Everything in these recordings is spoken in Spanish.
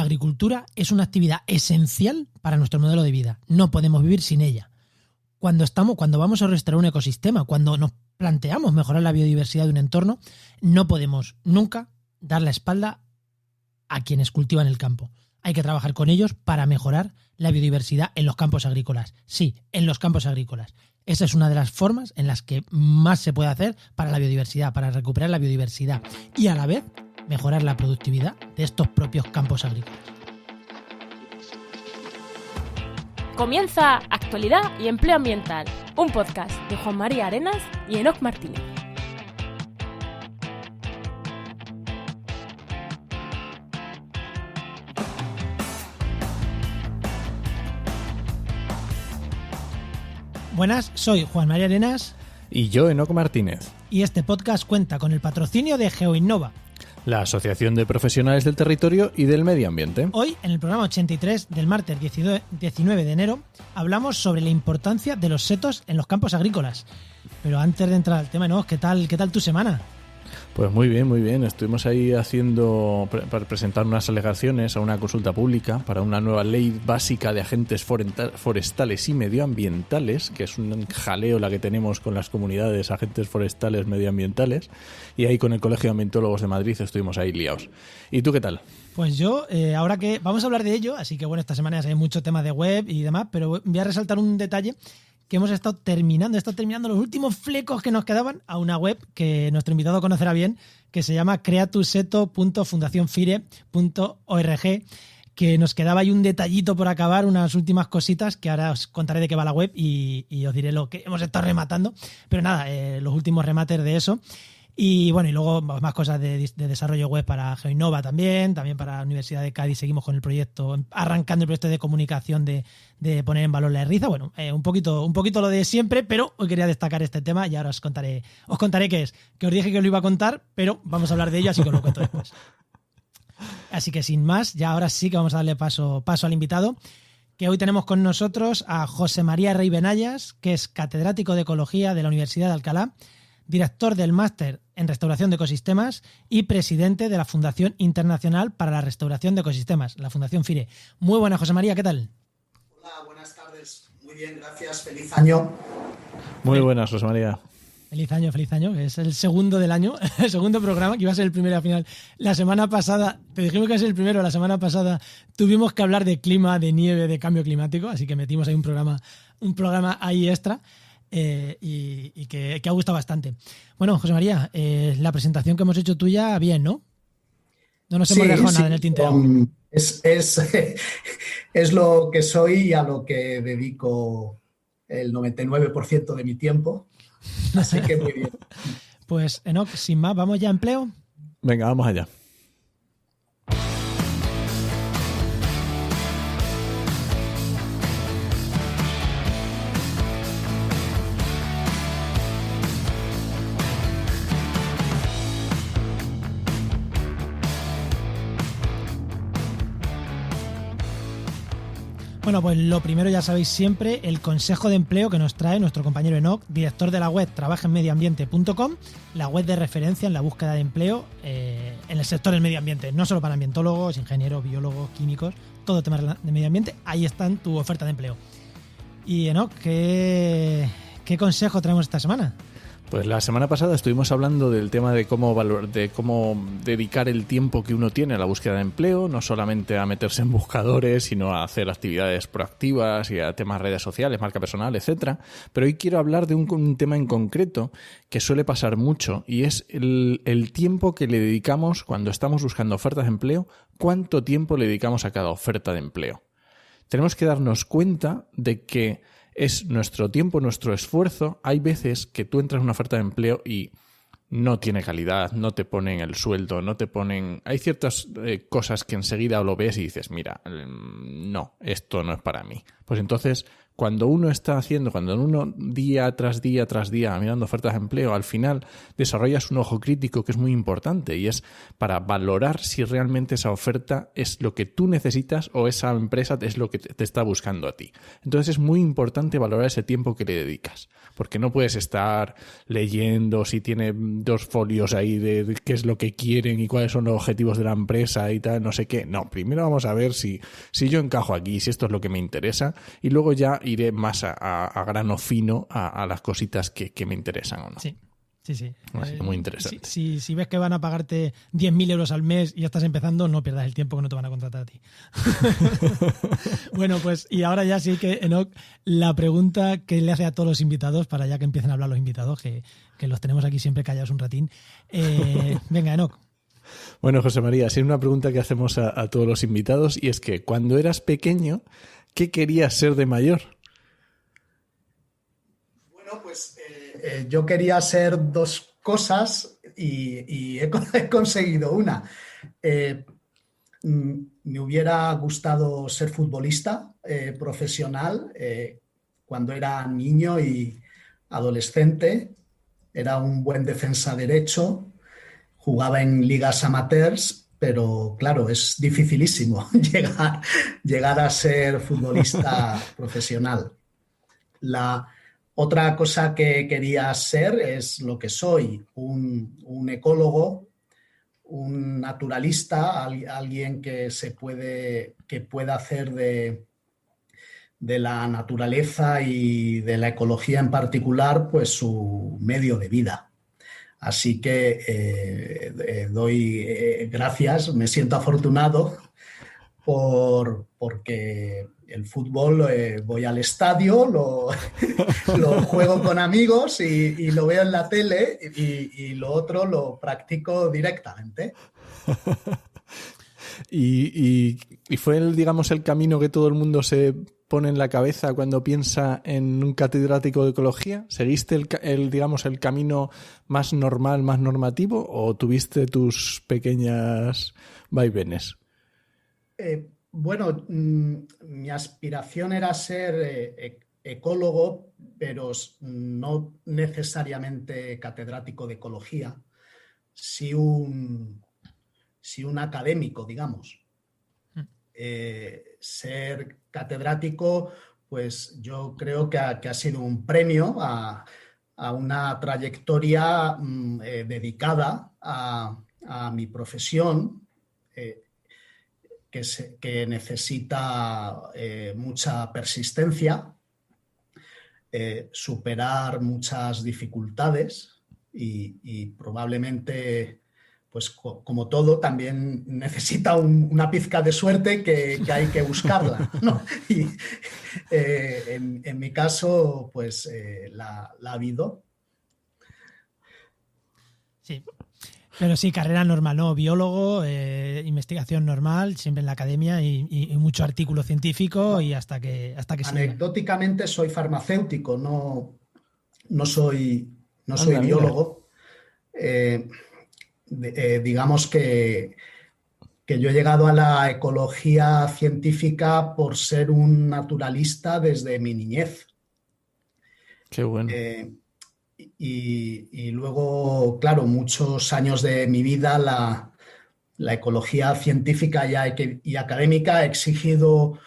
agricultura es una actividad esencial para nuestro modelo de vida. No podemos vivir sin ella. Cuando vamos a restaurar un ecosistema, cuando nos planteamos mejorar la biodiversidad de un entorno, no podemos nunca dar la espalda a quienes cultivan el campo. Hay que trabajar con ellos para mejorar la biodiversidad en los campos agrícolas. Sí, en los campos agrícolas. Esa es una de las formas en las que más se puede hacer para la biodiversidad, para recuperar la biodiversidad y a la vez mejorar la productividad de estos propios campos agrícolas. Comienza Actualidad y Empleo Ambiental, un podcast de Juan María Arenas y Enoc Martínez. Buenas, soy Juan María Arenas. Y yo, Enoc Martínez. Y este podcast cuenta con el patrocinio de GeoInnova, la Asociación de Profesionales del Territorio y del Medio Ambiente. Hoy, en el programa 83 del martes 19 de enero, hablamos sobre la importancia de los setos en los campos agrícolas. Pero antes de entrar al tema, ¿no? ¿Qué tal tu semana? Pues muy bien. Estuvimos ahí para presentar unas alegaciones a una consulta pública para una nueva ley básica de agentes forestales y medioambientales, que es un jaleo la que tenemos con las comunidades agentes forestales medioambientales, y ahí con el Colegio de Ambientólogos de Madrid estuvimos ahí liados. ¿Y tú qué tal? Pues yo, ahora que vamos a hablar de ello, así que bueno, esta semana ya hay mucho tema de web y demás, pero voy a resaltar un detalle que hemos estado terminando los últimos flecos que nos quedaban a una web que nuestro invitado conocerá bien, que se llama creatuseto.fundacionfire.org, que nos quedaba ahí un detallito por acabar, unas últimas cositas que ahora os contaré de qué va la web y os diré lo que hemos estado rematando. Pero nada, los últimos remates de eso. Y bueno, y luego más cosas de desarrollo web para GeoInnova también para la Universidad de Cádiz. Seguimos con el proyecto, arrancando el proyecto de comunicación de poner en valor la Erriza. Bueno, un poquito lo de siempre, pero hoy quería destacar este tema y ahora os contaré qué es. Que os dije que os lo iba a contar, pero vamos a hablar de ello, así que os lo cuento después. Así que sin más, ya ahora sí que vamos a darle paso al invitado, que hoy tenemos con nosotros a José María Rey Benayas, que es catedrático de Ecología de la Universidad de Alcalá, director del Máster en Restauración de Ecosistemas y presidente de la Fundación Internacional para la Restauración de Ecosistemas, la Fundación FIRE. Muy buenas, José María, ¿qué tal? Hola, buenas tardes. Muy bien, gracias. Feliz año. Muy buenas, José María. Feliz año. Es el segundo del año, el segundo programa, que iba a ser el primero al final. La semana pasada, te dijimos que iba a ser el primero, la semana pasada tuvimos que hablar de clima, de nieve, de cambio climático, así que metimos ahí un programa ahí extra. Y que ha gustado bastante. Bueno, José María, la presentación que hemos hecho tuya, bien, ¿no? No nos hemos dejado nada en el tintero. Es lo que soy y a lo que dedico el 99% de mi tiempo. Así que muy bien. Pues, Enoc, sin más, ¿vamos ya a empleo? Venga, vamos allá. Bueno, pues lo primero, ya sabéis siempre, el consejo de empleo que nos trae nuestro compañero Enoc, director de la web trabajenmedioambiente.com, la web de referencia en la búsqueda de empleo en el sector del medio ambiente, no solo para ambientólogos, ingenieros, biólogos, químicos, todo tema de medio ambiente, ahí está en tu oferta de empleo. Y Enoc, ¿qué consejo traemos esta semana? Pues la semana pasada estuvimos hablando del tema de cómo dedicar el tiempo que uno tiene a la búsqueda de empleo, no solamente a meterse en buscadores, sino a hacer actividades proactivas y a temas redes sociales, marca personal, etcétera. Pero hoy quiero hablar de un tema en concreto que suele pasar mucho, y es el tiempo que le dedicamos cuando estamos buscando ofertas de empleo. ¿Cuánto tiempo le dedicamos a cada oferta de empleo? Tenemos que darnos cuenta de que es nuestro tiempo, nuestro esfuerzo. Hay veces que tú entras en una oferta de empleo y no tiene calidad, no te ponen el sueldo, no te ponen... Hay ciertas cosas que enseguida lo ves y dices, mira, no, esto no es para mí. Pues entonces, cuando uno día tras día tras día mirando ofertas de empleo, al final desarrollas un ojo crítico que es muy importante y es para valorar si realmente esa oferta es lo que tú necesitas o esa empresa es lo que te está buscando a ti. Entonces es muy importante valorar ese tiempo que le dedicas, porque no puedes estar leyendo si tiene 2 folios ahí de qué es lo que quieren y cuáles son los objetivos de la empresa y tal, no sé qué. No, primero vamos a ver si yo encajo aquí, si esto es lo que me interesa, y luego ya iré más a grano fino a las cositas que me interesan o no. Sí. Así que muy interesante. Si ves que van a pagarte 10.000 euros al mes y ya estás empezando, no pierdas el tiempo, que no te van a contratar a ti. Bueno, pues y ahora ya sí que, Enoc, la pregunta que le hace a todos los invitados, para ya que empiecen a hablar los invitados, que los tenemos aquí siempre callados un ratín. Venga, Enoc. Bueno, José María, sí es una pregunta que hacemos a todos los invitados y es que cuando eras pequeño, ¿qué querías ser de mayor? Bueno, pues yo quería ser 2 cosas y he conseguido una. Me hubiera gustado ser futbolista profesional cuando era niño y adolescente. Era un buen defensa derecho, jugaba en ligas amateurs, pero claro, es dificilísimo llegar a ser futbolista profesional. La otra cosa que quería ser es lo que soy, un ecólogo, un naturalista, alguien que pueda hacer de la naturaleza y de la ecología en particular, pues su medio de vida. Así que doy gracias, me siento afortunado porque el fútbol voy al estadio, lo juego con amigos y lo veo en la tele y lo otro lo practico directamente. ¿Y fue el camino que todo el mundo se pone en la cabeza cuando piensa en un catedrático de ecología? ¿Seguiste el camino más normal, más normativo o tuviste tus pequeñas vaivenes? Bueno, mi aspiración era ser ecólogo, pero no necesariamente catedrático de ecología, sí un académico, digamos. Ser catedrático, pues yo creo que ha sido un premio a una trayectoria dedicada a mi profesión, que necesita mucha persistencia, superar muchas dificultades y probablemente, pues como todo, también necesita una pizca de suerte que hay que buscarla, ¿no? Y en mi caso, pues la ha habido. Sí. Pero sí, carrera normal, ¿no? Biólogo, investigación normal, siempre en la academia y mucho artículo científico y hasta que anecdóticamente soy farmacéutico, no soy biólogo. Digamos que yo he llegado a la ecología científica por ser un naturalista desde mi niñez. Qué bueno. Y luego, claro, muchos años de mi vida la ecología científica y académica ha exigido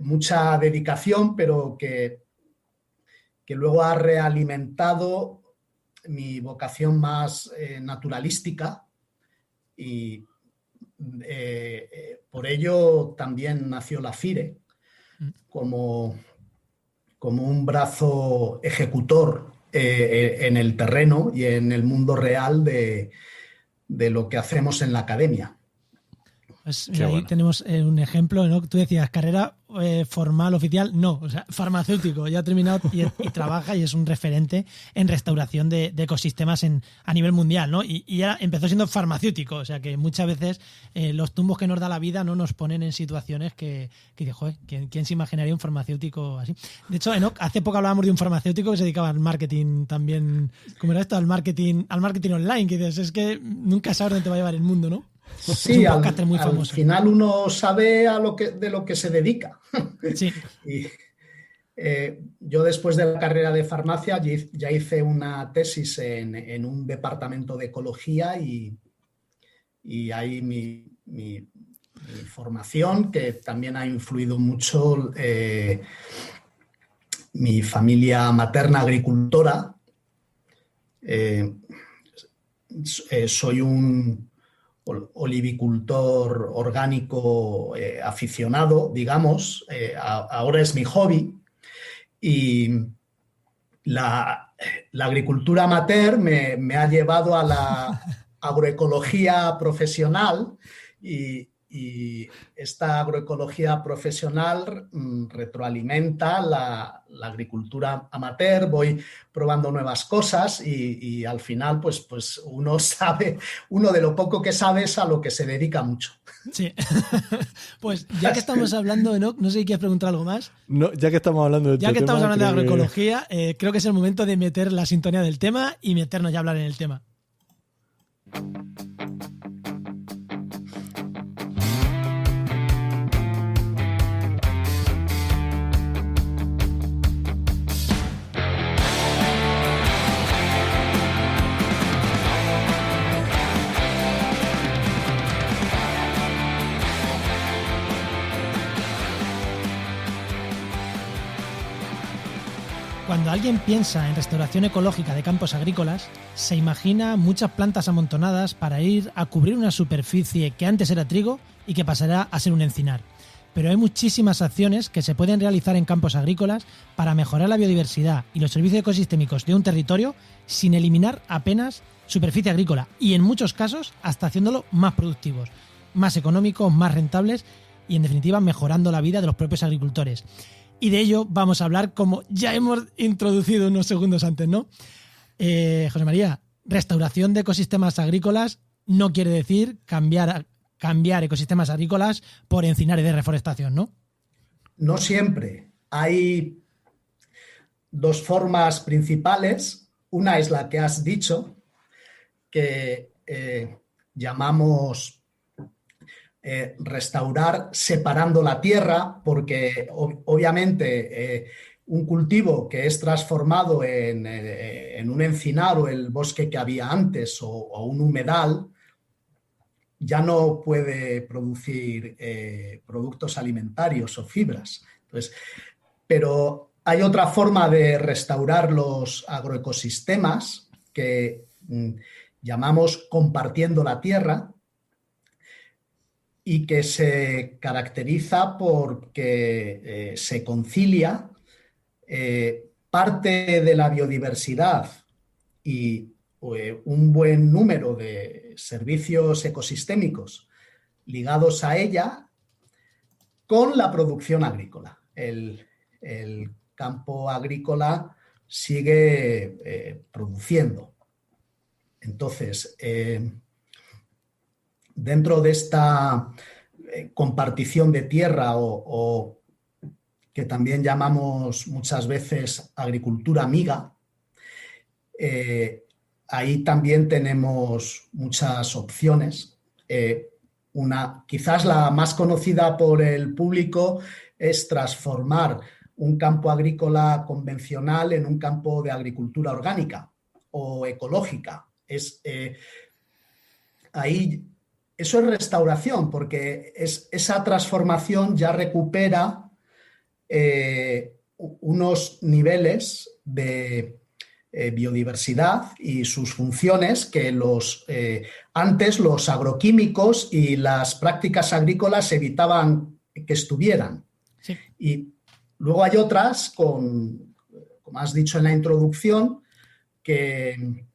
mucha dedicación, pero que luego ha realimentado mi vocación más naturalística y por ello también nació la FIRE como un brazo ejecutor en el terreno y en el mundo real de lo que hacemos en la academia. Pues ahí bueno. Tenemos un ejemplo, ¿no? Tú decías, carrera formal, oficial, no, o sea, farmacéutico, ya ha terminado y trabaja y es un referente en restauración de ecosistemas a nivel mundial, ¿no? Y ya empezó siendo farmacéutico, o sea que muchas veces los tumbos que nos da la vida no nos ponen en situaciones que dice, joder, ¿quién se imaginaría un farmacéutico así? De hecho, Enoc, hace poco hablábamos de un farmacéutico que se dedicaba al marketing también, ¿cómo era esto? Al marketing online, que dices, es que nunca sabes dónde te va a llevar el mundo, ¿no? Sí, al final uno sabe de lo que se dedica. Sí. Yo después de la carrera de farmacia ya hice una tesis en un departamento de ecología y ahí mi formación, que también ha influido mucho mi familia materna agricultora. Soy un olivicultor orgánico aficionado, digamos. Ahora es mi hobby. Y la agricultura amateur me ha llevado a la agroecología profesional y esta agroecología profesional retroalimenta la agricultura amateur. Voy probando nuevas cosas y al final pues uno de lo poco que sabe es a lo que se dedica mucho. Sí. Pues ya que estamos hablando, no sé si quieres preguntar algo más. No, ya que estamos hablando de de agroecología, creo que es el momento de meter la sintonía del tema y meternos ya a hablar en el tema. Cuando alguien piensa en restauración ecológica de campos agrícolas, se imagina muchas plantas amontonadas para ir a cubrir una superficie que antes era trigo y que pasará a ser un encinar. Pero hay muchísimas acciones que se pueden realizar en campos agrícolas para mejorar la biodiversidad y los servicios ecosistémicos de un territorio sin eliminar apenas superficie agrícola y en muchos casos hasta haciéndolo más productivos, más económicos, más rentables y en definitiva mejorando la vida de los propios agricultores. Y de ello vamos a hablar, como ya hemos introducido unos segundos antes, ¿no? José María, restauración de ecosistemas agrícolas no quiere decir cambiar ecosistemas agrícolas por encinares de reforestación, ¿no? No siempre. Hay dos formas principales. Una es la que has dicho, que llamamos restaurar separando la tierra, porque obviamente un cultivo que es transformado en un encinar o el bosque que había antes o un humedal ya no puede producir productos alimentarios o fibras. Entonces, pero hay otra forma de restaurar los agroecosistemas que llamamos compartiendo la tierra, y que se caracteriza porque se concilia parte de la biodiversidad y un buen número de servicios ecosistémicos ligados a ella con la producción agrícola. El campo agrícola sigue produciendo. Entonces, dentro de esta compartición de tierra o que también llamamos muchas veces agricultura amiga, ahí también tenemos muchas opciones. Quizás la más conocida por el público es transformar un campo agrícola convencional en un campo de agricultura orgánica o ecológica. Ahí eso es restauración, porque esa transformación ya recupera unos niveles de biodiversidad y sus funciones que antes los agroquímicos y las prácticas agrícolas evitaban que estuvieran. Sí. Y luego hay otras, como has dicho en la introducción, que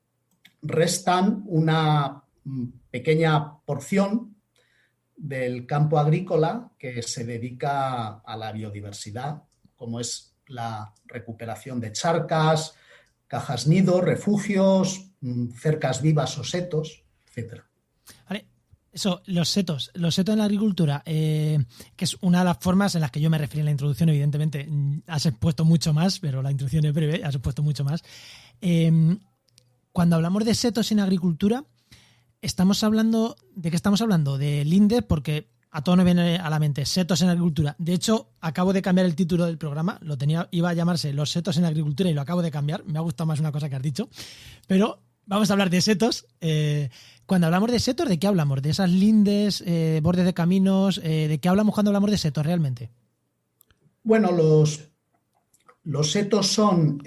restan una pequeña porción del campo agrícola que se dedica a la biodiversidad, como es la recuperación de charcas, cajas nido, refugios, cercas vivas o setos, etc. Vale. Eso, los setos en la agricultura, que es una de las formas en las que yo me referí en la introducción, evidentemente has expuesto mucho más, pero la introducción es breve, has expuesto mucho más. Cuando hablamos de setos en agricultura, ¿de qué estamos hablando? Del linde, porque a todos nos viene a la mente setos en la agricultura. De hecho, acabo de cambiar el título del programa. Iba a llamarse Los setos en la agricultura y lo acabo de cambiar. Me ha gustado más una cosa que has dicho. Pero vamos a hablar de setos. Cuando hablamos de setos, ¿de qué hablamos? ¿De esas lindes, bordes de caminos? ¿De qué hablamos cuando hablamos de setos realmente? Bueno, los setos son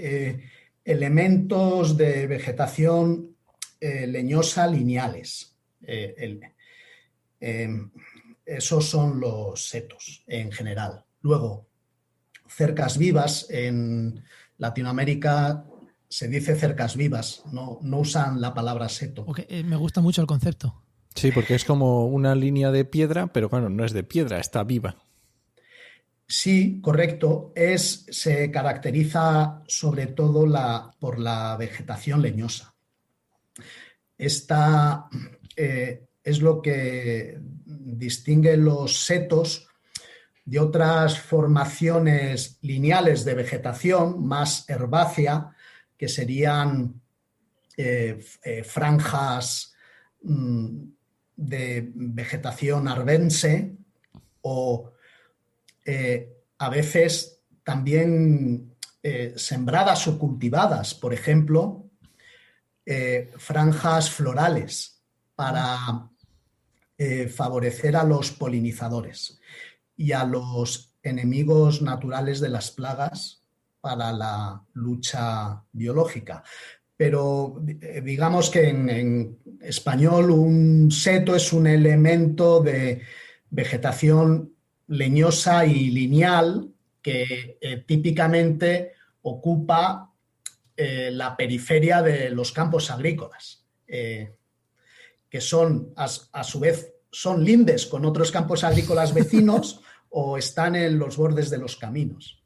elementos de vegetación leñosa lineales. Esos son los setos en general. Luego, cercas vivas, en Latinoamérica se dice cercas vivas, no usan la palabra seto. Okay, me gusta mucho el concepto. Sí, porque es como una línea de piedra, pero claro, no es de piedra, está viva. Sí, correcto. Se caracteriza sobre todo por la vegetación leñosa. Esta es lo que distingue los setos de otras formaciones lineales de vegetación más herbácea, que serían franjas de vegetación arvense o a veces también sembradas o cultivadas, por ejemplo, franjas florales para favorecer a los polinizadores y a los enemigos naturales de las plagas para la lucha biológica. Pero digamos que en español un seto es un elemento de vegetación leñosa y lineal que típicamente ocupa la periferia de los campos agrícolas, que son, a su vez, son lindes con otros campos agrícolas vecinos o están en los bordes de los caminos.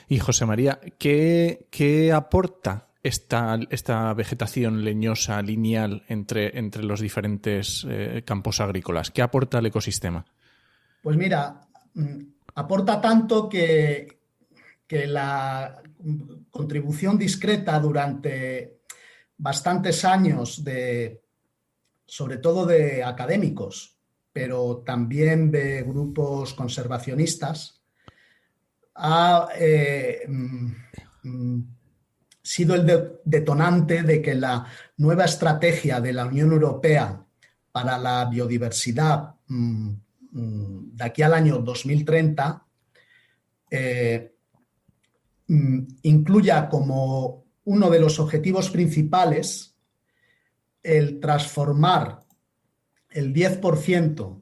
Y José María, ¿qué aporta esta vegetación leñosa lineal entre los diferentes campos agrícolas? ¿Qué aporta al ecosistema? Pues mira, aporta tanto que la contribución discreta durante bastantes años sobre todo de académicos, pero también de grupos conservacionistas, ha sido el detonante de que la nueva estrategia de la Unión Europea para la biodiversidad de aquí al año 2030 incluya como uno de los objetivos principales el transformar el 10%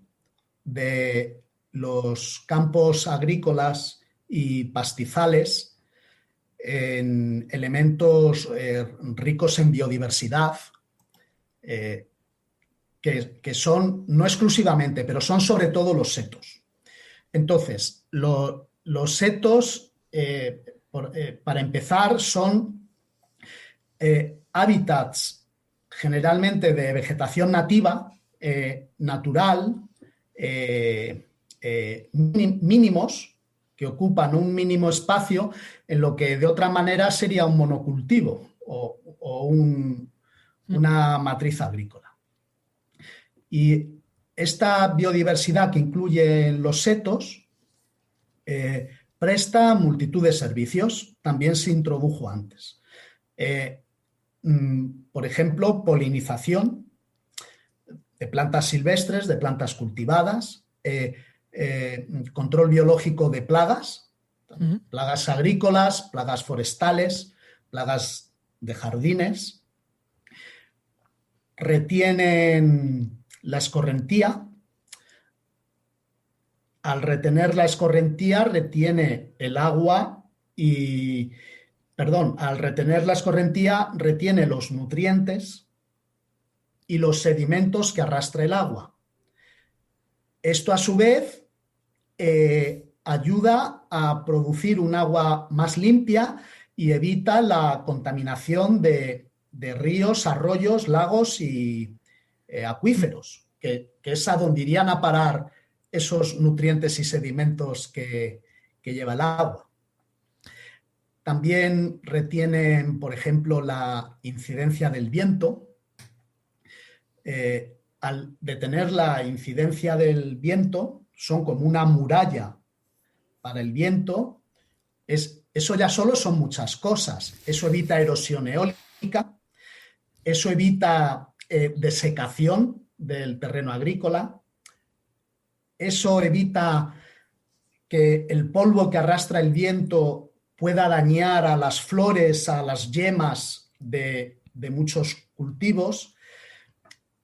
de los campos agrícolas y pastizales en elementos ricos en biodiversidad, que son, no exclusivamente, pero son sobre todo los setos. Entonces, los setos, para empezar, son hábitats generalmente de vegetación nativa, natural, mínimos, que ocupan un mínimo espacio en lo que de otra manera sería un monocultivo o una matriz agrícola. Y esta biodiversidad que incluye los setos presta multitud de servicios, también se introdujo antes. Por ejemplo, polinización de plantas silvestres, de plantas cultivadas, control biológico de plagas, plagas agrícolas, plagas forestales, plagas de jardines. Retienen la escorrentía. Al retener la escorrentía, retiene el agua al retener la escorrentía, retiene los nutrientes y los sedimentos que arrastra el agua. Esto, a su vez, ayuda a producir un agua más limpia y evita la contaminación de ríos, arroyos, lagos y acuíferos, que es a donde irían a parar esos nutrientes y sedimentos que lleva el agua. También retienen, por ejemplo, la incidencia del viento. Al detener la incidencia del viento, son como una muralla para el viento, eso ya solo son muchas cosas. Eso evita erosión eólica, eso evita desecación del terreno agrícola, eso evita que el polvo que arrastra el viento pueda dañar a las flores, a las yemas de muchos cultivos.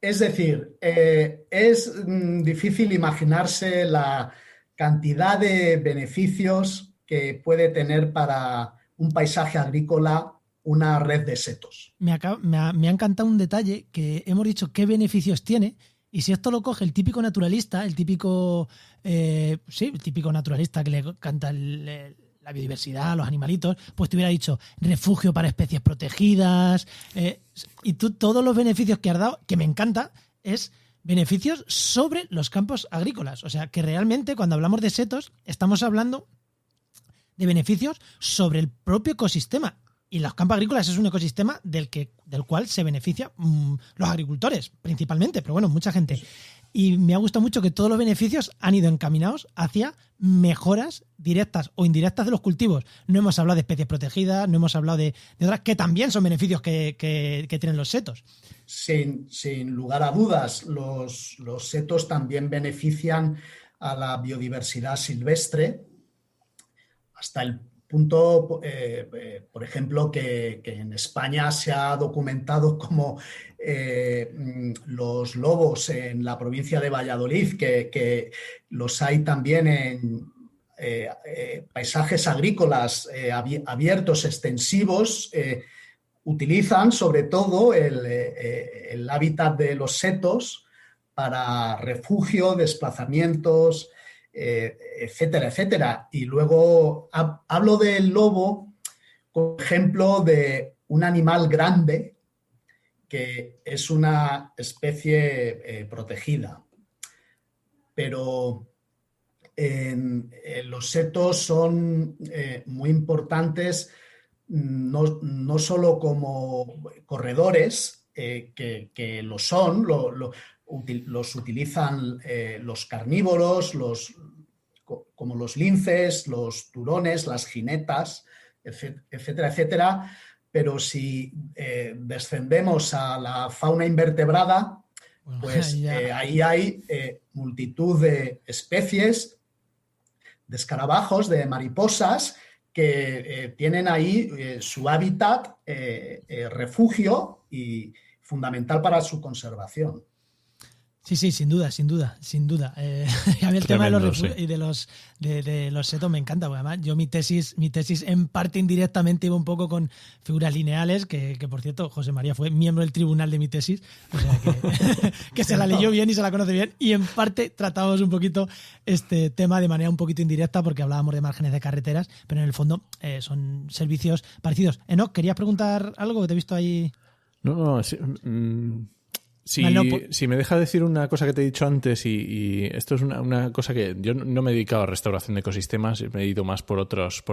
Es decir, es difícil imaginarse la cantidad de beneficios que puede tener para un paisaje agrícola una red de setos. Me ha encantado un detalle que hemos dicho qué beneficios tiene, y si esto lo coge el típico naturalista, el típico naturalista que le encanta la biodiversidad, los animalitos, pues te hubiera dicho refugio para especies protegidas, y tú todos los beneficios que has dado, que me encanta, es beneficios sobre los campos agrícolas. O sea, que realmente cuando hablamos de setos estamos hablando de beneficios sobre el propio ecosistema. Y los campos agrícolas es un ecosistema del cual se beneficia los agricultores principalmente, pero bueno, mucha gente. Y me ha gustado mucho que todos los beneficios han ido encaminados hacia mejoras directas o indirectas de los cultivos. No hemos hablado de especies protegidas, no hemos hablado de otras que también son beneficios que tienen los setos. Sin lugar a dudas, los setos también benefician a la biodiversidad silvestre, hasta el punto, por ejemplo, que en España se ha documentado como los lobos en la provincia de Valladolid, que los hay también en paisajes agrícolas abiertos, extensivos, utilizan sobre todo el hábitat de los setos para refugio, desplazamientos, etcétera, etcétera. Y luego hablo del lobo como ejemplo de un animal grande que es una especie protegida. Pero los setos son muy importantes no solo como corredores, que lo son, los utilizan los carnívoros, como los linces, los turones, las jinetas, etcétera, etcétera. Pero si descendemos a la fauna invertebrada, pues ahí hay multitud de especies de escarabajos, de mariposas, que tienen ahí su hábitat, refugio y fundamental para su conservación. Sí, sin duda. A mí el tema de los refugios y de los setos me encanta, porque además yo mi tesis en parte indirectamente iba un poco con figuras lineales, que por cierto José María fue miembro del tribunal de mi tesis, o sea que se la leyó bien y se la conoce bien, y en parte tratábamos un poquito este tema de manera un poquito indirecta porque hablábamos de márgenes de carreteras, pero en el fondo son servicios parecidos. Enoch, ¿querías preguntar algo que te he visto ahí? No, sí, Si me deja decir una cosa que te he dicho antes, y esto es una cosa que yo no me he dedicado a restauración de ecosistemas, me he ido más por otros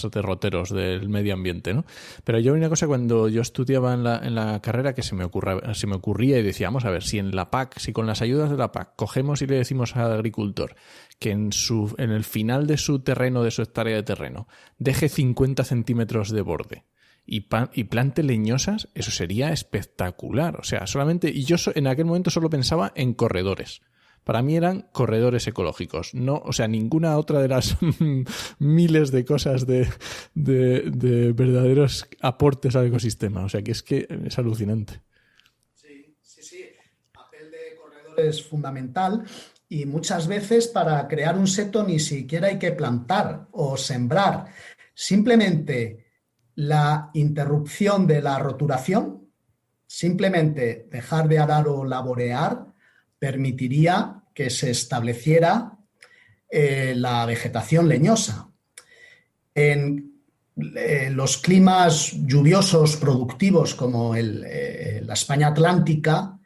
derroteros del medio ambiente, ¿no? Pero yo hay una cosa el yo estudiaba en la carrera que se me ocurría y decía, vamos a ver, si en la PAC, si con las ayudas de la PAC cogemos y le decimos al agricultor que en el final de su terreno, de su hectárea de terreno, deje 50 centímetros de borde y plante leñosas, eso sería espectacular. O sea, y yo en aquel momento solo pensaba en corredores. Para mí eran corredores ecológicos. No, o sea, ninguna otra de las miles de cosas de verdaderos aportes al ecosistema. O sea, que es alucinante. Sí. El papel de corredor es fundamental. Y muchas veces para crear un seto ni siquiera hay que plantar o sembrar. Simplemente la interrupción de la roturación, simplemente dejar de arar o laborear, permitiría que se estableciera la vegetación leñosa. En los climas lluviosos productivos como la España atlántica,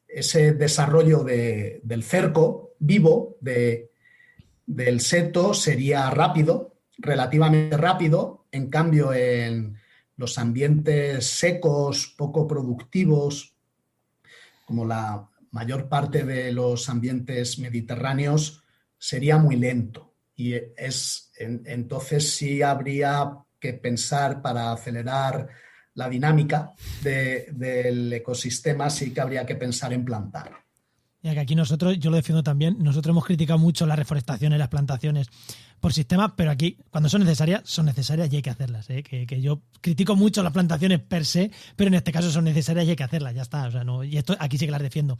ese desarrollo del cerco vivo del seto sería rápido, relativamente rápido. En cambio, en los ambientes secos, poco productivos, como la mayor parte de los ambientes mediterráneos, sería muy lento. Y entonces sí habría que pensar para acelerar la dinámica del ecosistema, sí que habría que pensar en plantar. Ya que aquí nosotros, yo lo defiendo también, nosotros hemos criticado mucho la reforestación y las plantaciones por sistema, pero aquí cuando son necesarias y hay que hacerlas. Que yo critico mucho las plantaciones per se, pero en este caso son necesarias y hay que hacerlas, ya está. O sea, no, y esto aquí sí que las defiendo.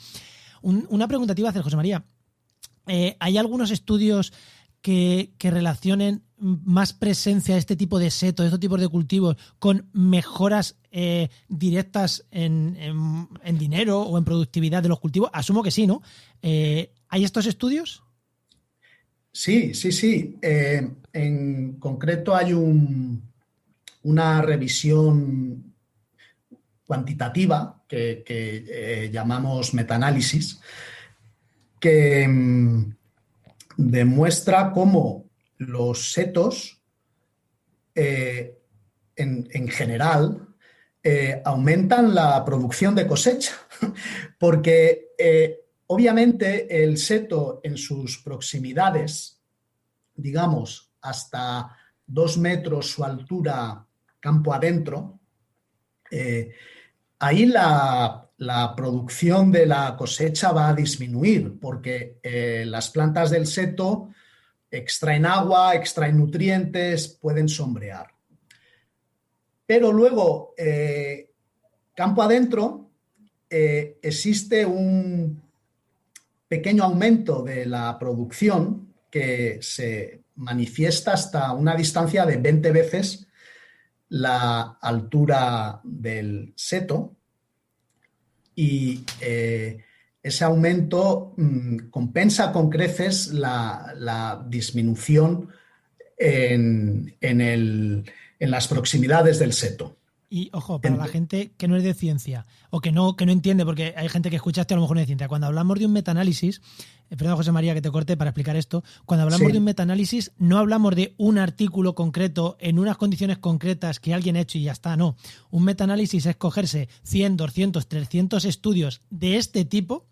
Una pregunta te iba a hacer, José María. ¿Hay algunos estudios que relacionen más presencia de este tipo de setos, de estos tipos de cultivos, con mejoras directas en dinero o en productividad de los cultivos? Asumo que sí, ¿no? ¿Hay estos estudios? Sí. En concreto hay una revisión cuantitativa que llamamos metaanálisis, que demuestra cómo los setos en general aumentan la producción de cosecha, porque obviamente el seto en sus proximidades, digamos hasta 2 metros su altura campo adentro, ahí la producción de la cosecha va a disminuir porque las plantas del seto extraen agua, extraen nutrientes, pueden sombrear. Pero luego, campo adentro, existe un pequeño aumento de la producción que se manifiesta hasta una distancia de 20 veces la altura del seto, y ese aumento compensa con creces la disminución en las proximidades del seto. Y ojo, para la gente que no es de ciencia o que no entiende, porque hay gente que escucha esto y a lo mejor no es de ciencia, cuando hablamos de un metaanálisis, perdón José María que te corte para explicar esto, cuando hablamos de un metaanálisis no hablamos de un artículo concreto en unas condiciones concretas que alguien ha hecho y ya está, no. Un metaanálisis es cogerse 100, 200, 300 estudios de este tipo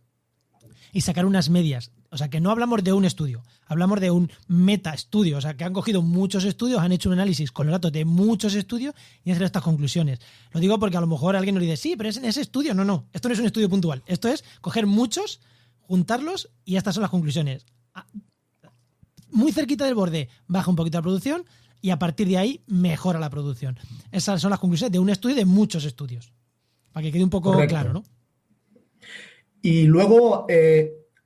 y sacar unas medias. O sea, que no hablamos de un estudio, hablamos de un metaestudio. O sea, que han cogido muchos estudios, han hecho un análisis con los datos de muchos estudios y han sacado estas conclusiones. Lo digo porque a lo mejor alguien nos dice, sí, pero es en ese estudio. No, esto no es un estudio puntual. Esto es coger muchos, juntarlos y estas son las conclusiones. Muy cerquita del borde baja un poquito la producción y a partir de ahí mejora la producción. Esas son las conclusiones de un estudio y de muchos estudios. Para que quede un poco claro, ¿no? Y luego,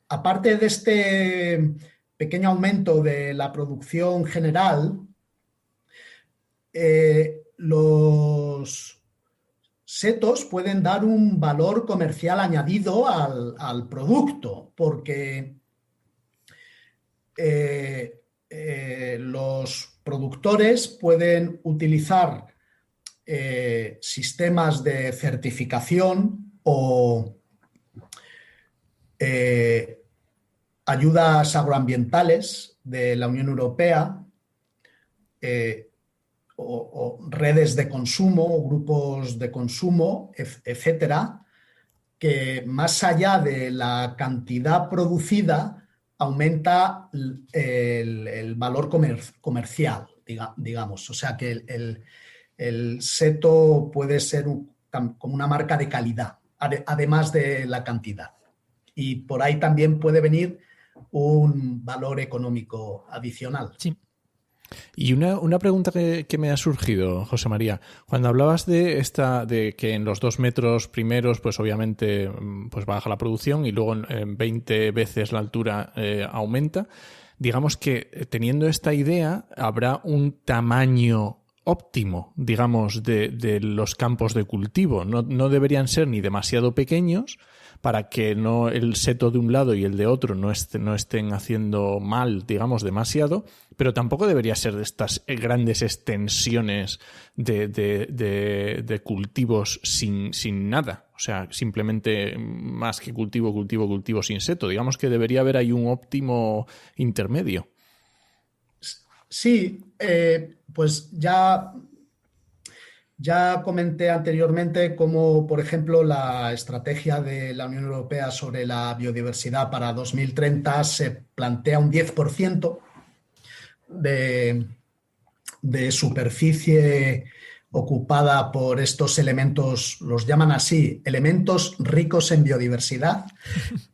aparte de este pequeño aumento de la producción general, los setos pueden dar un valor comercial añadido al producto, porque los productores pueden utilizar sistemas de certificación o ayudas agroambientales de la Unión Europea, o redes de consumo, grupos de consumo, etcétera, que más allá de la cantidad producida aumenta el valor comercial, digamos. O sea que el seto puede ser como una marca de calidad, además de la cantidad. Y por ahí también puede venir un valor económico adicional. Sí. Y una pregunta que me ha surgido, José María. Cuando hablabas de que en los 2 metros primeros, pues obviamente pues baja la producción y luego en 20 veces la altura aumenta, digamos que teniendo esta idea, habrá un tamaño óptimo, digamos, de los campos de cultivo. No deberían ser ni demasiado pequeños para que no el seto de un lado y el de otro no estén haciendo mal, digamos, demasiado, pero tampoco debería ser de estas grandes extensiones de cultivos sin nada. O sea, simplemente más que cultivo sin seto. Digamos que debería haber ahí un óptimo intermedio. Sí, pues ya Ya comenté anteriormente cómo, por ejemplo, la estrategia de la Unión Europea sobre la biodiversidad para 2030 se plantea un 10% de, de superficie ocupada por estos elementos, los llaman así, elementos ricos en biodiversidad,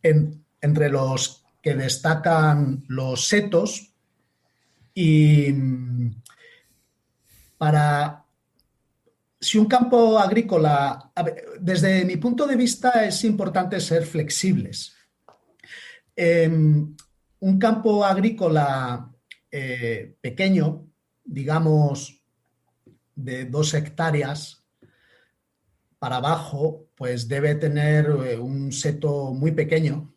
entre los que destacan los setos. Y si un campo agrícola, desde mi punto de vista es importante ser flexibles. Un campo agrícola pequeño, digamos de 2 hectáreas para abajo, pues debe tener un seto muy pequeño,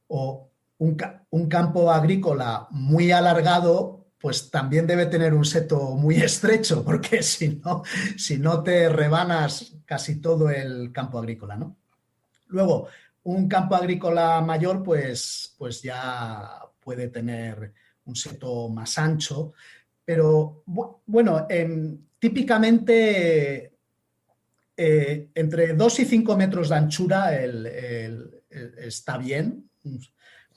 o un campo agrícola muy alargado, pues también debe tener un seto muy estrecho, porque si no te rebanas casi todo el campo agrícola, ¿no? Luego, un campo agrícola mayor, pues ya puede tener un seto más ancho, pero bueno, típicamente entre 2 y 5 metros de anchura está bien.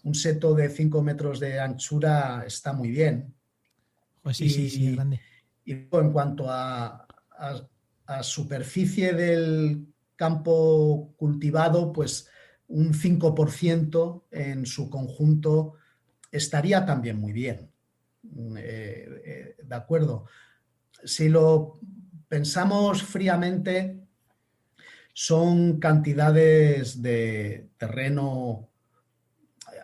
Un seto de 5 metros de anchura está muy bien. Pues sí, es grande. Y en cuanto a superficie del campo cultivado, pues un 5% en su conjunto estaría también muy bien. De acuerdo. Si lo pensamos fríamente, son cantidades de terreno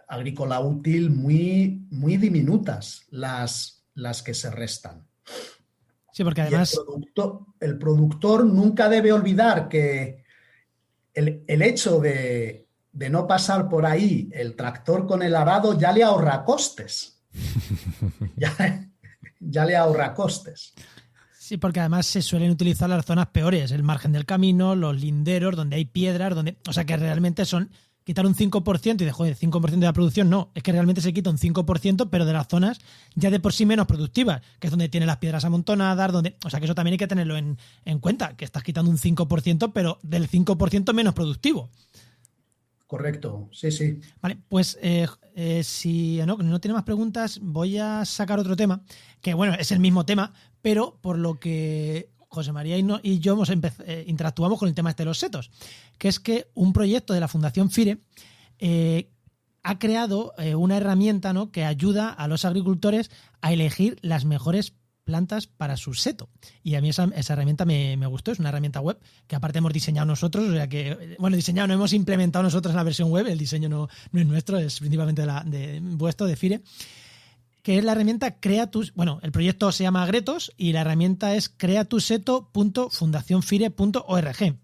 agrícola útil muy, muy diminutas las que se restan. Sí, porque además el productor nunca debe olvidar que el hecho de no pasar por ahí el tractor con el arado ya le ahorra costes. ya le ahorra costes. Sí, porque además se suelen utilizar las zonas peores, el margen del camino, los linderos, donde hay piedras, o sea que realmente son quitar un 5% y de, joder, 5% de la producción, no, es que realmente se quita un 5%, pero de las zonas ya de por sí menos productivas, que es donde tiene las piedras amontonadas, o sea que eso también hay que tenerlo en cuenta, que estás quitando un 5%, pero del 5% menos productivo. Correcto, sí. Vale, pues si no tiene más preguntas, voy a sacar otro tema, que bueno, es el mismo tema, pero por lo que José María y yo interactuamos con el tema de los setos, que es que un proyecto de la Fundación FIRE ha creado una herramienta, ¿no?, que ayuda a los agricultores a elegir las mejores plantas para su seto. Y a mí esa herramienta me gustó. Es una herramienta web que aparte hemos diseñado nosotros, o sea que, bueno, no hemos implementado nosotros en la versión web, el diseño no es nuestro, es principalmente de vuestro, de FIRE, que es la herramienta el proyecto se llama Agretos y la herramienta es creatuseto.fundacionfire.org.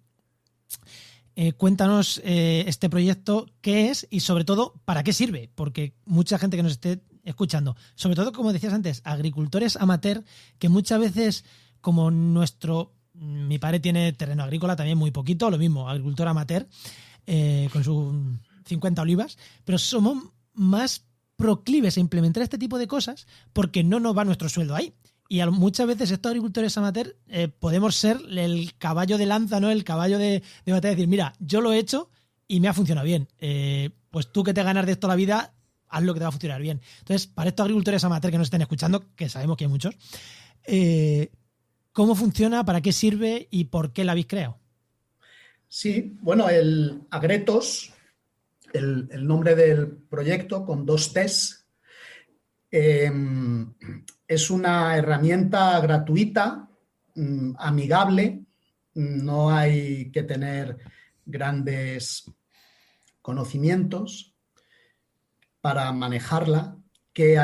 Cuéntanos este proyecto, qué es y sobre todo para qué sirve, porque mucha gente que nos esté escuchando, sobre todo como decías antes, agricultores amateur, que muchas veces como mi padre tiene terreno agrícola también muy poquito, lo mismo, agricultor amateur con sus 50 olivas, pero somos más proclives a implementar este tipo de cosas porque no nos va nuestro sueldo ahí. Y muchas veces estos agricultores amateur podemos ser el caballo de lanza, ¿no? El caballo de batalla, decir, mira, yo lo he hecho y me ha funcionado bien. Pues tú que te ganas de esto la vida, haz lo que te va a funcionar bien. Entonces, para estos agricultores amateur que nos estén escuchando, que sabemos que hay muchos, ¿cómo funciona, para qué sirve y por qué la habéis creado? Sí, bueno, el Agretos, el nombre del proyecto con 2 T's, es una herramienta gratuita, amigable, no hay que tener grandes conocimientos para manejarla, que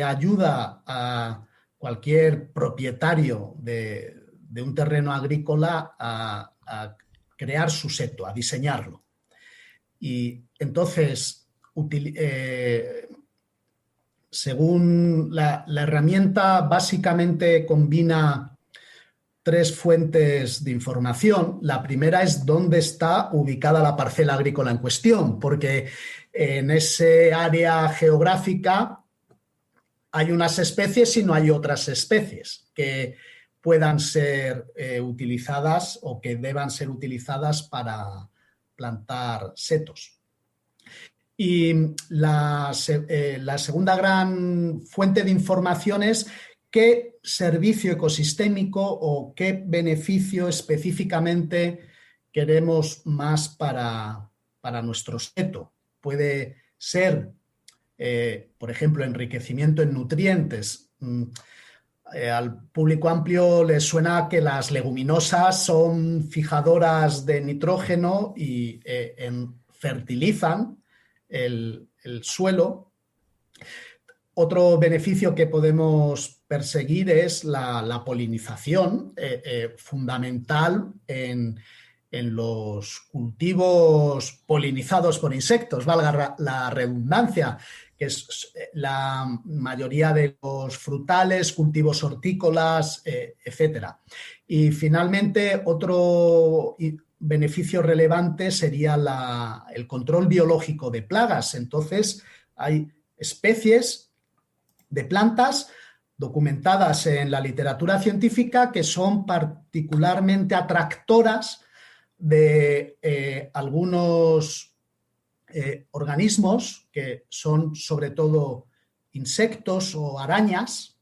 ayuda a cualquier propietario de un terreno agrícola a crear su seto, a diseñarlo. Y entonces, según la herramienta, básicamente combina 3 fuentes de información. La primera es dónde está ubicada la parcela agrícola en cuestión, porque en ese área geográfica hay unas especies y no hay otras especies, que puedan ser utilizadas o que deban ser utilizadas para plantar setos. Y la segunda gran fuente de información es qué servicio ecosistémico o qué beneficio específicamente queremos más para nuestro seto. Puede ser, por ejemplo, enriquecimiento en nutrientes. Al público amplio les suena que las leguminosas son fijadoras de nitrógeno y fertilizan el suelo. Otro beneficio que podemos perseguir es la polinización, fundamental en los cultivos polinizados por insectos, valga la redundancia, que es la mayoría de los frutales, cultivos hortícolas, etcétera. Y finalmente, otro beneficio relevante sería el control biológico de plagas. Entonces, hay especies de plantas documentadas en la literatura científica que son particularmente atractoras de algunos organismos que son sobre todo insectos o arañas,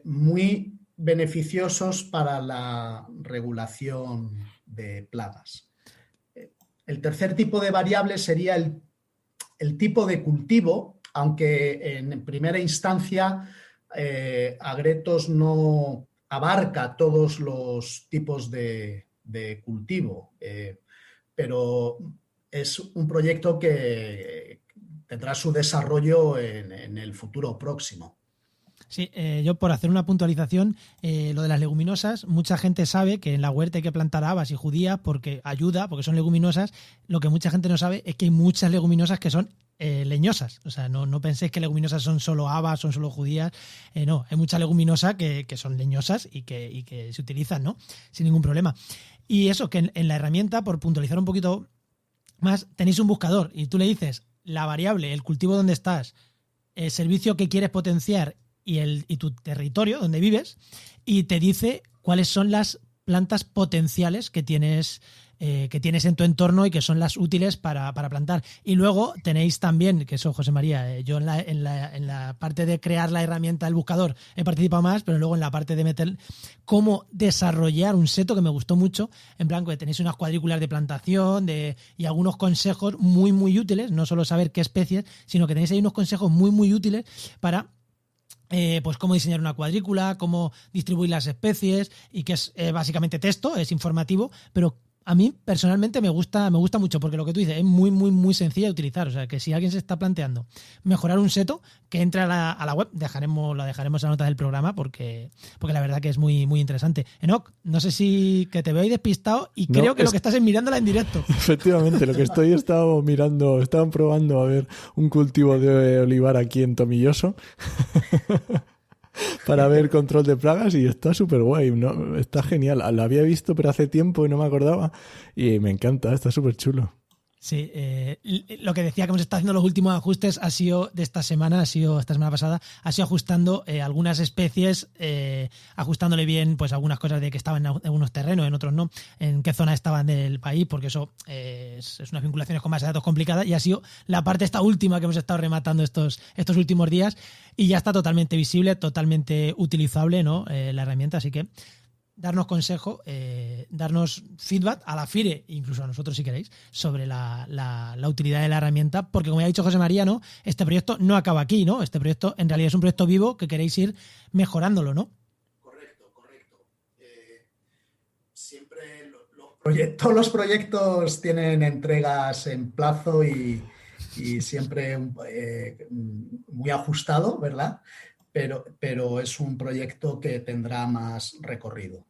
muy beneficiosos para la regulación de plagas. El tercer tipo de variable sería el tipo de cultivo, aunque en primera instancia Agretos no abarca todos los tipos de cultivo, pero es un proyecto que tendrá su desarrollo en el futuro próximo. Sí, yo por hacer una puntualización, lo de las leguminosas, mucha gente sabe que en la huerta hay que plantar habas y judías porque ayuda, porque son leguminosas. Lo que mucha gente no sabe es que hay muchas leguminosas que son leñosas. O sea, no penséis que leguminosas son solo habas, son solo judías. No, hay mucha leguminosa que son leñosas y que se utilizan, ¿no? Sin ningún problema. Y eso, que en la herramienta, por puntualizar un poquito más, tenéis un buscador y tú le dices la variable, el cultivo donde estás, el servicio que quieres potenciar y tu territorio donde vives, y te dice cuáles son las plantas potenciales que tienes en tu entorno y que son las útiles para plantar. Y luego tenéis también, que eso, José María, yo en la parte de crear la herramienta del buscador he participado más, pero luego en la parte de meter cómo desarrollar un seto, que me gustó mucho, en plan que tenéis unas cuadrículas de plantación y algunos consejos muy, muy útiles, no solo saber qué especies, sino que tenéis ahí unos consejos muy, muy útiles para pues cómo diseñar una cuadrícula, cómo distribuir las especies, y que es básicamente texto, es informativo, pero a mí personalmente me gusta mucho, porque lo que tú dices es muy, muy, muy sencilla de utilizar. O sea, que si alguien se está planteando mejorar un seto, que entre a la web, la dejaremos en la nota del programa, porque la verdad que es muy, muy interesante. Enoc, no sé si que te veo ahí despistado y creo que lo que estás es mirándola en directo. Efectivamente, lo que estaba mirando, estaban probando a ver un cultivo de olivar aquí en Tomilloso. Para ver control de plagas, y está súper guay, ¿no? Está genial. Lo había visto pero hace tiempo y no me acordaba, y me encanta, está súper chulo. Sí, lo que decía que hemos estado haciendo los últimos ajustes ha sido de esta semana pasada, ha sido ajustando algunas especies, ajustándole bien pues algunas cosas de que estaban en algunos terrenos, en otros no, en qué zona estaban del país, porque eso es unas vinculaciones con base de datos complicadas, y ha sido la parte esta última que hemos estado rematando estos últimos días, y ya está totalmente visible, totalmente utilizable, ¿no? La herramienta, así que darnos consejo, darnos feedback a la FIRE, incluso a nosotros si queréis, sobre la utilidad de la herramienta, porque como ya ha dicho José María, ¿no? Este proyecto no acaba aquí, ¿no? Este proyecto en realidad es un proyecto vivo que queréis ir mejorándolo, ¿no? Correcto. Siempre todos los proyectos tienen entregas en plazo y siempre muy ajustado, ¿verdad? Pero es un proyecto que tendrá más recorrido.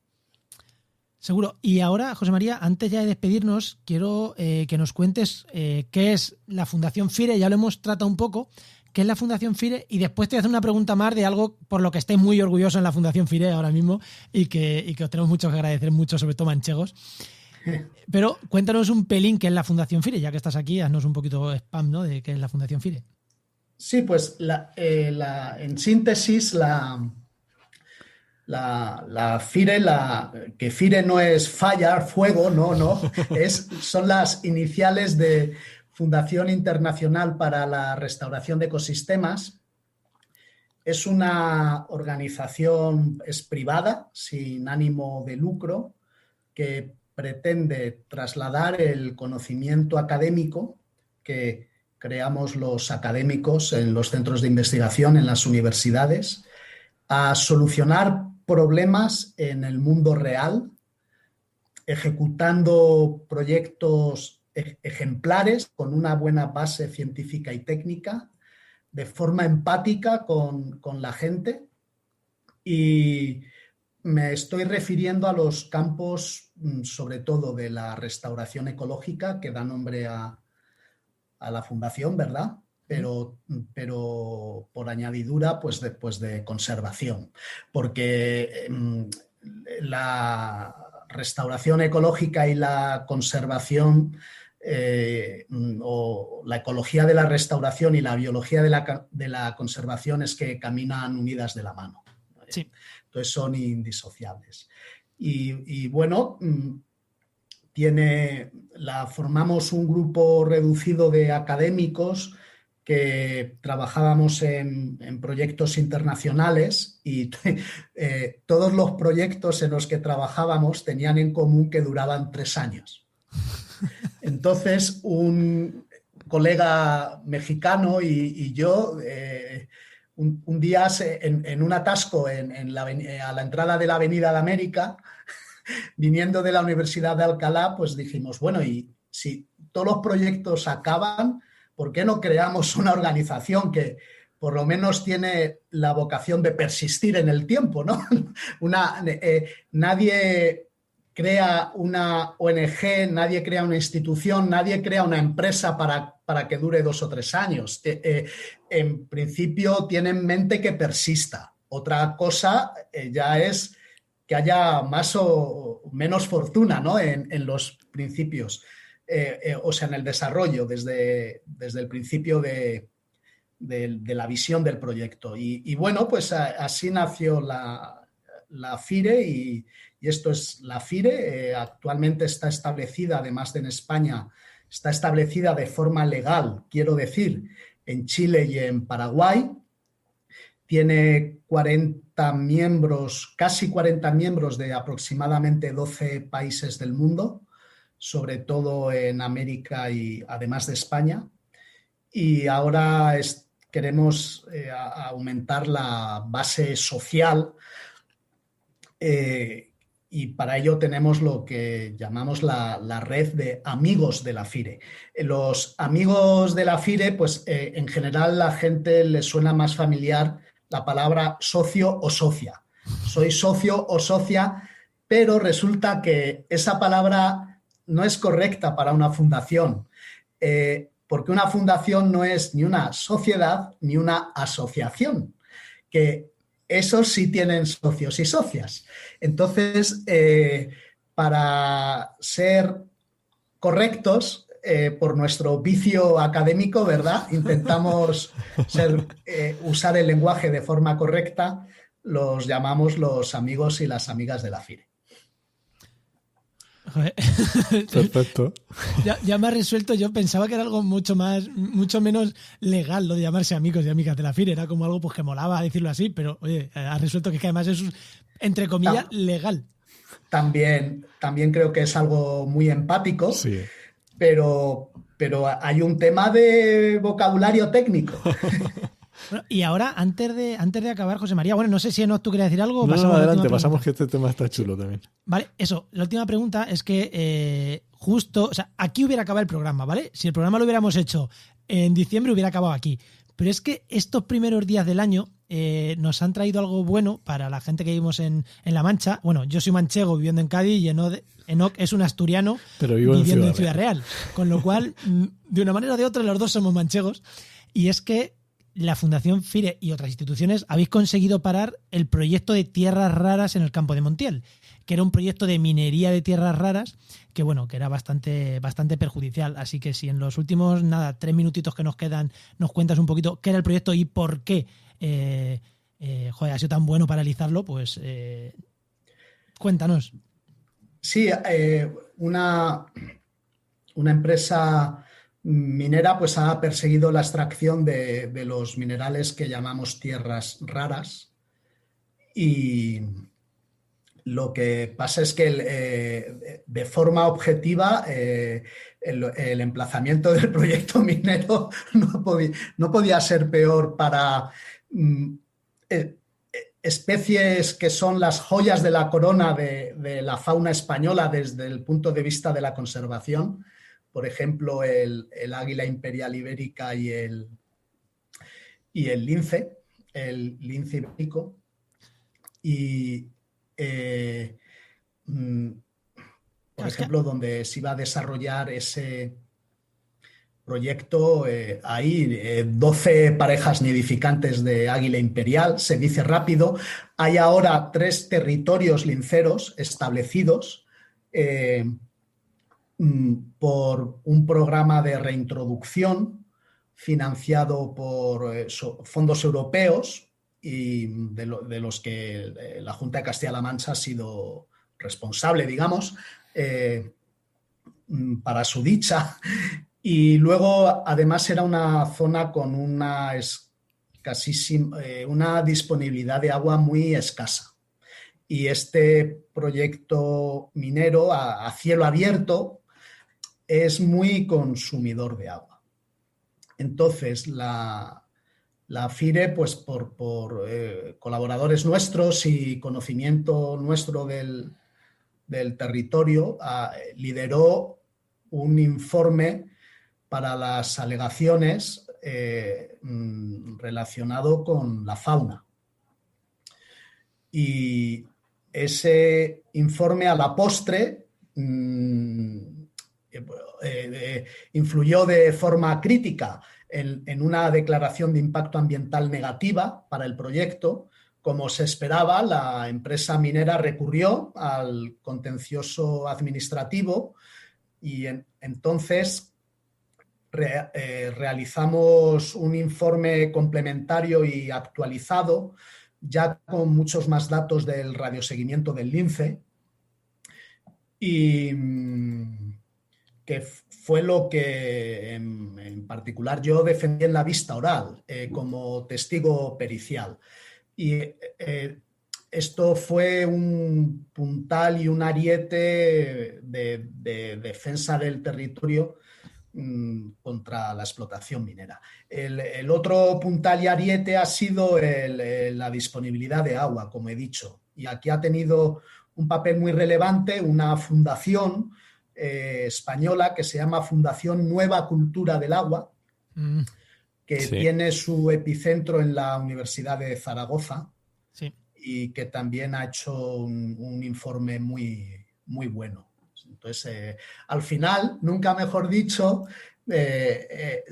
Seguro. Y ahora, José María, antes ya de despedirnos, quiero que nos cuentes qué es la Fundación FIRE. Ya lo hemos tratado un poco, qué es la Fundación FIRE, y después te voy a hacer una pregunta más de algo por lo que estáis muy orgullosos en la Fundación FIRE ahora mismo y que os tenemos mucho que agradecer, mucho, sobre todo manchegos. Pero cuéntanos un pelín qué es la Fundación FIRE, ya que estás aquí, haznos un poquito spam, ¿no?, de qué es la Fundación FIRE. Sí, pues en síntesis, la La FIRE, que FIRE no es fire, fuego, no, son las iniciales de Fundación Internacional para la Restauración de Ecosistemas. Es una organización, es privada, sin ánimo de lucro, que pretende trasladar el conocimiento académico que creamos los académicos en los centros de investigación, en las universidades, a solucionar problemas en el mundo real, ejecutando proyectos ejemplares con una buena base científica y técnica, de forma empática con la gente, y me estoy refiriendo a los campos, sobre todo de la restauración ecológica, que da nombre a la fundación, ¿verdad? Pero por añadidura, pues de conservación, porque la restauración ecológica y la conservación, o la ecología de la restauración y la biología de la conservación, es que caminan unidas de la mano. Sí. Entonces son indisociables. Y bueno, formamos un grupo reducido de académicos que trabajábamos en proyectos internacionales, y todos los proyectos en los que trabajábamos tenían en común que duraban 3 años. Entonces, un colega mexicano y yo, un día en un atasco a la entrada de la Avenida de América, viniendo de la Universidad de Alcalá, pues dijimos, bueno, y si todos los proyectos acaban, ¿por qué no creamos una organización que por lo menos tiene la vocación de persistir en el tiempo, ¿no? Nadie crea una ONG, nadie crea una institución, nadie crea una empresa para que dure 2 o 3 años. En principio tiene en mente que persista. Otra cosa ya es que haya más o menos fortuna, ¿no? en los principios. O sea, en el desarrollo, desde el principio de la visión del proyecto. Y bueno, pues así nació la FIRE, y esto es la FIRE. Actualmente está establecida, además de en España, está establecida de forma legal, quiero decir, en Chile y en Paraguay. Tiene 40 miembros, casi 40 miembros de aproximadamente 12 países del mundo, sobre todo en América y además de España. Y ahora queremos aumentar la base social, y para ello tenemos lo que llamamos la red de amigos de la FIRE. Los amigos de la FIRE, pues en general la gente le suena más familiar la palabra socio o socia. Soy socio o socia, pero resulta que esa palabra no es correcta para una fundación, porque una fundación no es ni una sociedad ni una asociación, que esos sí tienen socios y socias. Entonces, para ser correctos, por nuestro vicio académico, ¿verdad? Intentamos usar el lenguaje de forma correcta, los llamamos los amigos y las amigas de la FIRE. Perfecto. Ya me ha resuelto. Yo pensaba que era algo mucho menos legal lo de llamarse amigos y amigas de la FIRE. Era como algo pues que molaba decirlo así, pero oye, ha resuelto que además es, entre comillas, legal. También creo que es algo muy empático, sí. Pero hay un tema de vocabulario técnico. Bueno, y ahora, antes de acabar, José María, bueno, no sé si tú querías decir algo. No, adelante, pasamos, que este tema está chulo también. Vale, eso, la última pregunta es que justo, o sea, aquí hubiera acabado el programa, ¿vale? Si el programa lo hubiéramos hecho en diciembre, hubiera acabado aquí. Pero es que estos primeros días del año nos han traído algo bueno para la gente que vivimos en La Mancha. Bueno, yo soy manchego viviendo en Cádiz, y Enoc es un asturiano viviendo en Ciudad Real. Con lo cual, de una manera o de otra, los dos somos manchegos. Y es que la Fundación FIRE y otras instituciones habéis conseguido parar el proyecto de tierras raras en el campo de Montiel, que era un proyecto de minería de tierras raras que, bueno, que era bastante perjudicial. Así que si en los últimos, 3 minutitos que nos quedan nos cuentas un poquito qué era el proyecto y por qué ha sido tan bueno paralizarlo, pues cuéntanos. Sí, una empresa minera pues ha perseguido la extracción de los minerales que llamamos tierras raras, y lo que pasa es que de forma objetiva el emplazamiento del proyecto minero no podía ser peor para especies que son las joyas de la corona de la fauna española desde el punto de vista de la conservación. Por ejemplo, el águila imperial ibérica y el lince ibérico. Y por ejemplo, donde se iba a desarrollar ese proyecto, hay 12 parejas nidificantes de águila imperial, se dice rápido. Hay ahora 3 territorios linceros establecidos por un programa de reintroducción financiado por fondos europeos, y de los que la Junta de Castilla-La Mancha ha sido responsable, digamos, para su dicha. Y luego, además, era una zona con una disponibilidad de agua muy escasa. Y este proyecto minero a cielo abierto es muy consumidor de agua. Entonces, la FIRE, pues por colaboradores nuestros y conocimiento nuestro del territorio, lideró un informe para las alegaciones relacionado con la fauna. Y ese informe, a la postre, influyó de forma crítica en una declaración de impacto ambiental negativa para el proyecto. Como se esperaba, la empresa minera recurrió al contencioso administrativo y entonces realizamos un informe complementario y actualizado, ya con muchos más datos del radioseguimiento del lince, y que fue lo que en particular yo defendí en la vista oral como testigo pericial. Y esto fue un puntal y un ariete de defensa del territorio contra la explotación minera. El otro puntal y ariete ha sido la disponibilidad de agua, como he dicho. Y aquí ha tenido un papel muy relevante una fundación española que se llama Fundación Nueva Cultura del Agua, que tiene su epicentro en la Universidad de Zaragoza, y que también ha hecho un informe muy, muy bueno. Entonces, al final, nunca mejor dicho, se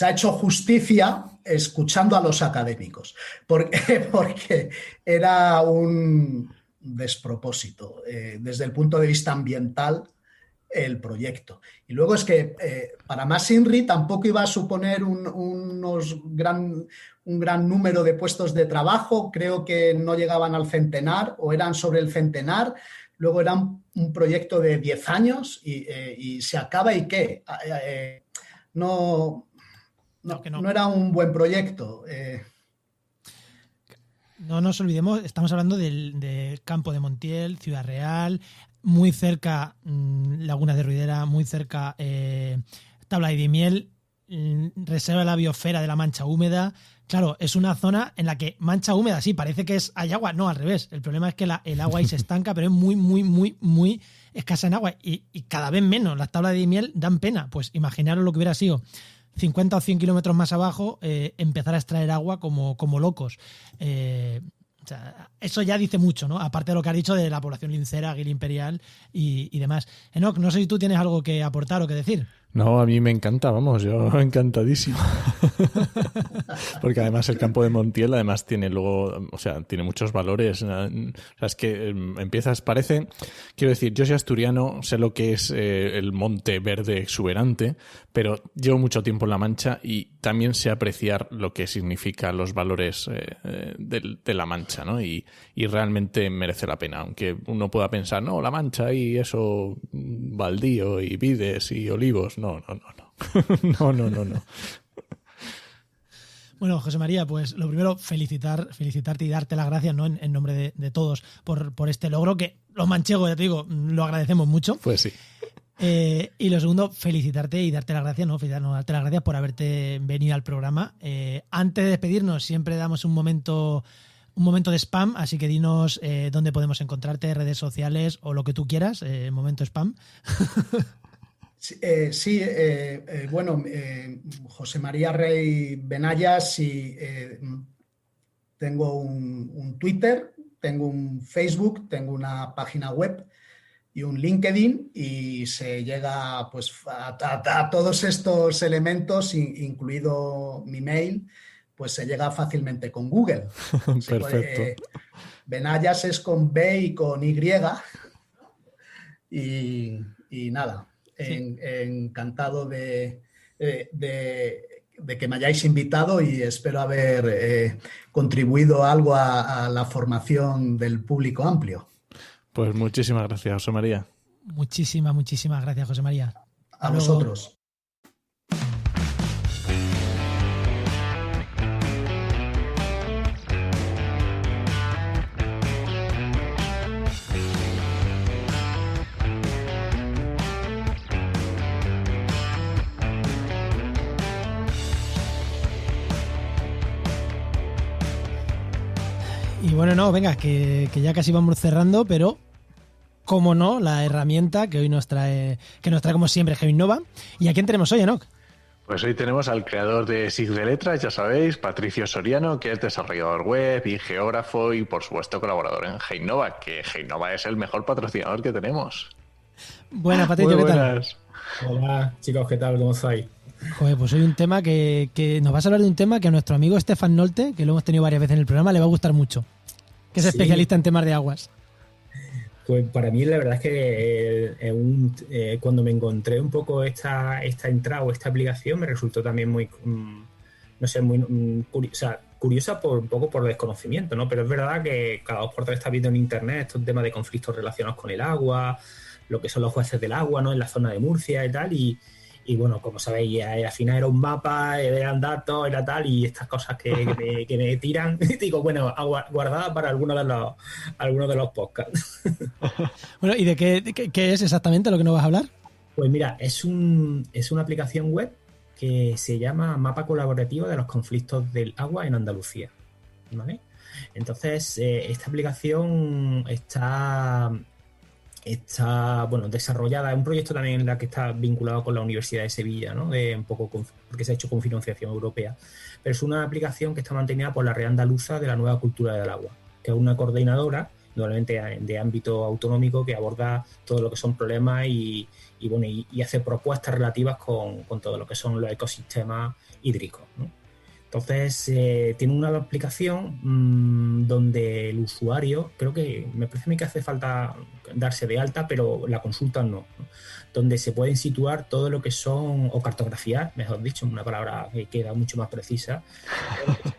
ha hecho justicia escuchando a los académicos, porque era un despropósito desde el punto de vista ambiental el proyecto. Y luego es que para más INRI tampoco iba a suponer un gran número de puestos de trabajo. Creo que no llegaban al centenar o eran sobre el centenar. Luego era un proyecto de 10 años y se acaba, ¿y qué? No era un buen proyecto. No nos olvidemos, estamos hablando del Campo de Montiel, Ciudad Real, muy cerca Lagunas de Ruidera, muy cerca Tabla de Daimiel, Reserva de la Biosfera de la Mancha Húmeda. Claro, es una zona en la que mancha húmeda, sí, parece que hay agua. No, al revés. El problema es que el agua ahí se estanca, pero es muy, muy, muy, muy escasa en agua. Y cada vez menos. Las tablas de Daimiel dan pena. Pues imaginaros lo que hubiera sido 50 o 100 kilómetros más abajo, empezar a extraer agua como locos. O sea, eso ya dice mucho, ¿no? Aparte de lo que has dicho de la población lincera, águila imperial y demás. Enoc, no sé si tú tienes algo que aportar o que decir. No, a mí me encanta, vamos, yo encantadísimo. Porque además el campo de Montiel además tiene luego, o sea, tiene muchos valores. O sea, es que quiero decir, yo soy asturiano, sé lo que es el monte verde exuberante, pero llevo mucho tiempo en La Mancha y también sé apreciar lo que significan los valores de La Mancha, ¿no? Y realmente merece la pena, aunque uno pueda pensar, no, La Mancha y eso, baldío y vides y olivos. No. No. Bueno, José María, pues lo primero, felicitarte y darte las gracias, ¿no? En nombre de todos por este logro que los manchegos, ya te digo, lo agradecemos mucho. Pues sí. Y lo segundo, felicitarte y darte las gracias, ¿no? Darte las gracias por haberte venido al programa. Antes de despedirnos, siempre damos un momento de spam, así que dinos dónde podemos encontrarte, redes sociales o lo que tú quieras, momento spam. Bueno, José María Rey Benayas, y tengo un Twitter, tengo un Facebook, tengo una página web y un LinkedIn, y se llega pues a todos estos elementos, incluido mi mail, pues se llega fácilmente con Google. Perfecto. Benayas es con B y con Y, y nada. Sí. Encantado de que me hayáis invitado, y espero haber contribuido algo a la formación del público amplio. Pues muchísimas gracias, José María. Muchísimas gracias, José María. A vosotros. Y bueno, no, venga, que ya casi vamos cerrando, pero como no, la herramienta que hoy nos trae como siempre GeoInnova. ¿Y a quién tenemos hoy, Enoc? Pues hoy tenemos al creador de SIG de Letras, ya sabéis, Patricio Soriano, que es desarrollador web y geógrafo y, por supuesto, colaborador en GeoInnova, que GeoInnova es el mejor patrocinador que tenemos. Buenas, Patricio, ¿qué tal? Hola, chicos, ¿qué tal? ¿Cómo estáis? Joder, pues hoy un tema que nos vas a hablar de un tema que a nuestro amigo Stefan Nolte, que lo hemos tenido varias veces en el programa, le va a gustar mucho, que es especialista en temas de aguas. Pues para mí la verdad es que cuando me encontré un poco esta entrada o esta aplicación me resultó también muy, curiosa un poco por desconocimiento, ¿no? Pero es verdad que cada 2 por 3 está viendo en internet estos temas de conflictos relacionados con el agua, lo que son los jueces del agua, ¿no? En la zona de Murcia y tal, y bueno, como sabéis, al final era un mapa, eran datos, era tal, y estas cosas que me tiran, digo, bueno, guardada para alguno de los podcasts. Bueno, ¿y de qué es exactamente lo que nos vas a hablar? Pues mira, es una aplicación web que se llama Mapa Colaborativo de los Conflictos del Agua en Andalucía, ¿vale? Entonces, esta aplicación está desarrollada, es un proyecto también en la que está vinculado con la Universidad de Sevilla, ¿no? Porque se ha hecho con financiación europea, pero es una aplicación que está mantenida por la Red Andaluza de la Nueva Cultura del Agua, que es una coordinadora, normalmente de ámbito autonómico, que aborda todo lo que son problemas y hace propuestas relativas con todo lo que son los ecosistemas hídricos, ¿no? Entonces, tiene una aplicación donde el usuario, creo que me parece a mí que hace falta darse de alta, pero la consulta no, donde se pueden situar todo lo que son, o cartografiar, mejor dicho, una palabra que queda mucho más precisa,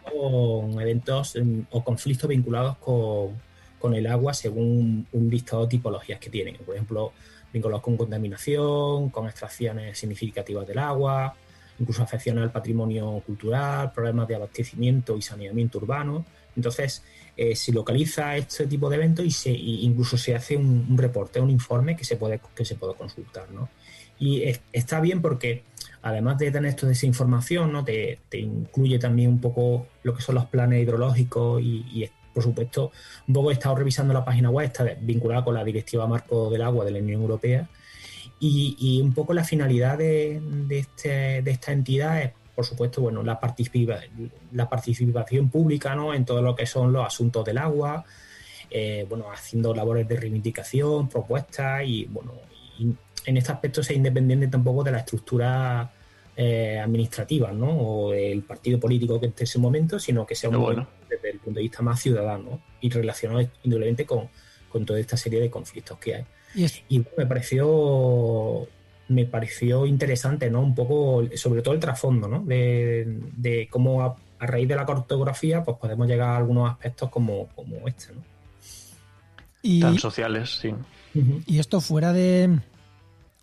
con eventos o conflictos vinculados con el agua según un listado de tipologías que tienen. Por ejemplo, vinculados con contaminación, con extracciones significativas del agua, incluso afecciones al patrimonio cultural, problemas de abastecimiento y saneamiento urbano. Entonces, se localiza este tipo de eventos y incluso se hace un reporte, un informe que se puede consultar, ¿no? Y está bien porque, además de tener toda esa información, ¿no? Te incluye también un poco lo que son los planes hidrológicos y por supuesto, un poco he estado revisando la página web, está vinculada con la Directiva Marco del Agua de la Unión Europea. Y un poco la finalidad de esta entidad es, por supuesto, bueno, la participación pública, ¿no? En todo lo que son los asuntos del agua, haciendo labores de reivindicación, propuestas y en este aspecto sea independiente tampoco de la estructura administrativa, ¿no? O del partido político que esté en ese momento, sino que sea un movimiento desde el punto de vista más ciudadano, ¿no? Y relacionado indudablemente con toda esta serie de conflictos que hay. Y me pareció interesante, ¿no? Un poco, sobre todo el trasfondo, ¿no? De cómo a raíz de la cartografía pues podemos llegar a algunos aspectos como este, ¿no? Tan sociales, sí. Y esto fuera de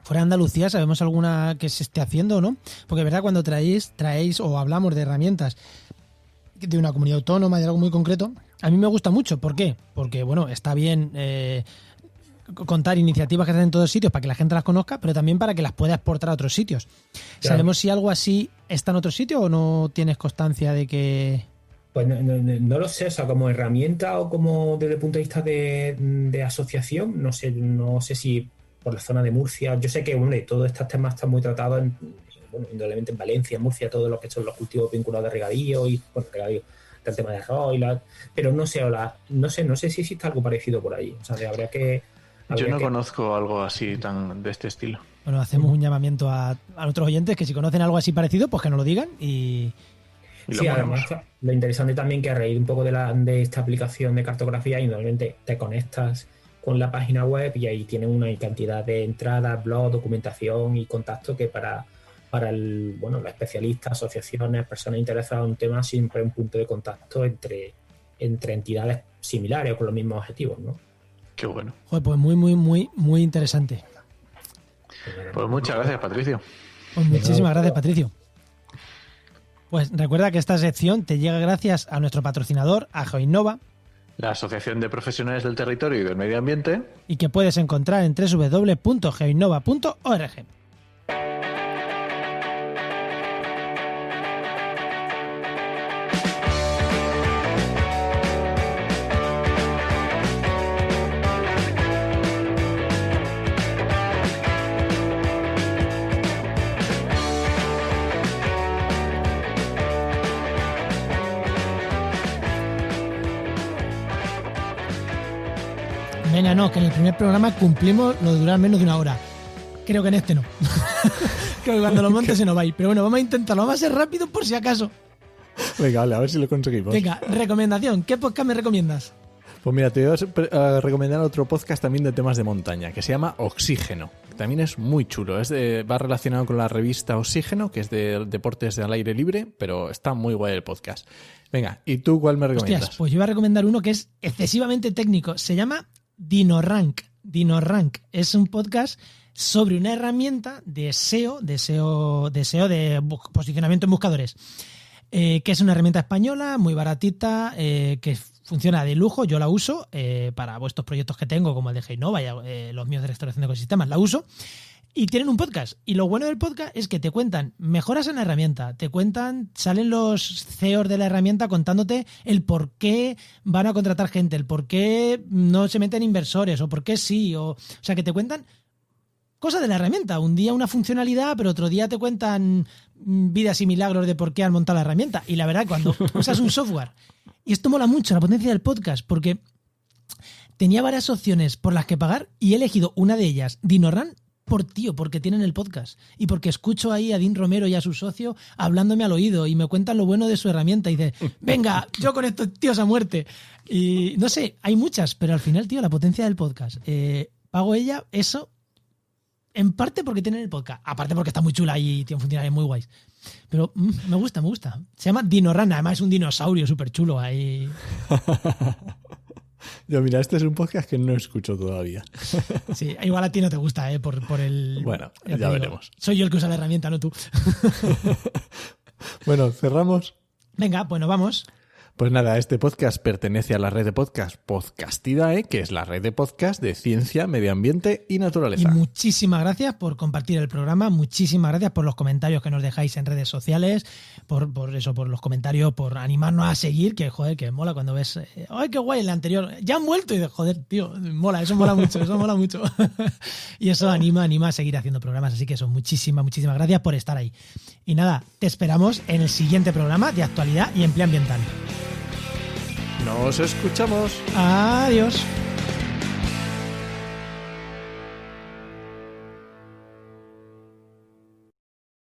Andalucía, ¿sabemos alguna que se esté haciendo, no? Porque, ¿verdad? Cuando traéis o hablamos de herramientas de una comunidad autónoma, de algo muy concreto, a mí me gusta mucho. ¿Por qué? Porque, bueno, está bien contar iniciativas que están en todos sitios para que la gente las conozca, pero también para que las pueda exportar a otros sitios. Claro. ¿Sabemos si algo así está en otro sitio o no tienes constancia de que...? Pues no lo sé, o sea, como herramienta o como desde el punto de vista de asociación, no sé si por la zona de Murcia, yo sé que todos estos temas están muy tratados indudablemente en Valencia, en Murcia, todos los que son los cultivos vinculados de regadío y regadío, el tema de arroz pero no sé si existe algo parecido por ahí, o sea, yo no conozco algo así de este estilo. Bueno, hacemos un llamamiento a nuestros oyentes que si conocen algo así parecido, pues que nos lo digan y sí, además lo interesante también que a raíz un poco de esta aplicación de cartografía, indudablemente te conectas con la página web y ahí tienen una cantidad de entradas, blogs, documentación y contacto que para los especialistas, asociaciones, personas interesadas en un tema, siempre un punto de contacto entre entidades similares o con los mismos objetivos, ¿no? Qué bueno. Joder, pues muy, muy, muy, muy interesante. Pues muchas gracias, Patricio. Pues muchísimas gracias, Patricio. Pues recuerda que esta sección te llega gracias a nuestro patrocinador, a GeoInnova, la Asociación de Profesionales del Territorio y del Medio Ambiente, y que puedes encontrar en www.geoinnova.org. Venga, no, que en el primer programa cumplimos lo de durar menos de una hora. Creo que en este no. Creo que cuando lo monte se nos va a ir. Pero bueno, vamos a intentarlo. Vamos a ser rápido por si acaso. Venga, vale, a ver si lo conseguimos. Venga, recomendación. ¿Qué podcast me recomiendas? Pues mira, te voy a recomendar otro podcast también de temas de montaña, que se llama Oxígeno. También es muy chulo. Va relacionado con la revista Oxígeno, que es de deportes al aire libre, pero está muy guay el podcast. Venga, ¿y tú cuál me recomiendas? Hostias, pues yo voy a recomendar uno que es excesivamente técnico. Se llama DinoRank. DinoRank es un podcast sobre una herramienta de SEO, de posicionamiento en buscadores, que es una herramienta española muy baratita, que funciona de lujo. Yo la uso para vuestros proyectos que tengo, como el de GeoInnova y los míos de restauración de ecosistemas, la uso. Y tienen un podcast. Y lo bueno del podcast es que te cuentan mejoras en la herramienta, salen los CEOs de la herramienta contándote el por qué van a contratar gente, el por qué no se meten inversores, o por qué sí, o sea, que te cuentan cosas de la herramienta. Un día una funcionalidad, pero otro día te cuentan vidas y milagros de por qué han montado la herramienta. Y la verdad, cuando usas un software, y esto mola mucho, la potencia del podcast, porque tenía varias opciones por las que pagar y he elegido una de ellas, DinoRank, porque tienen el podcast y porque escucho ahí a Dean Romero y a su socio hablándome al oído y me cuentan lo bueno de su herramienta y dice, venga, yo con estos tíos a muerte. Y no sé, hay muchas, pero al final, tío, la potencia del podcast. Pago eso en parte porque tienen el podcast, aparte porque está muy chula y tiene funcionalidades muy guays. Pero me gusta. Se llama DinoRank, además es un dinosaurio súper chulo ahí. Yo, mira, este es un podcast que no escucho todavía. Sí, igual a ti no te gusta, por el... Bueno, ya veremos. Soy yo el que usa la herramienta, no tú. Bueno, ¿cerramos? Venga, bueno, vamos. Pues nada, este podcast pertenece a la red de podcast Podcastidae, que es la red de podcast de ciencia, medio ambiente y naturaleza. Y muchísimas gracias por compartir el programa, muchísimas gracias por los comentarios que nos dejáis en redes sociales, por los comentarios, por animarnos a seguir, que joder, que mola cuando ves, ¡ay, qué guay! El anterior, ya han vuelto, y de joder, tío, mola, eso mola mucho, Y eso anima a seguir haciendo programas, así que eso, muchísimas gracias por estar ahí. Y nada, te esperamos en el siguiente programa de actualidad y empleo ambiental. Nos escuchamos. Adiós.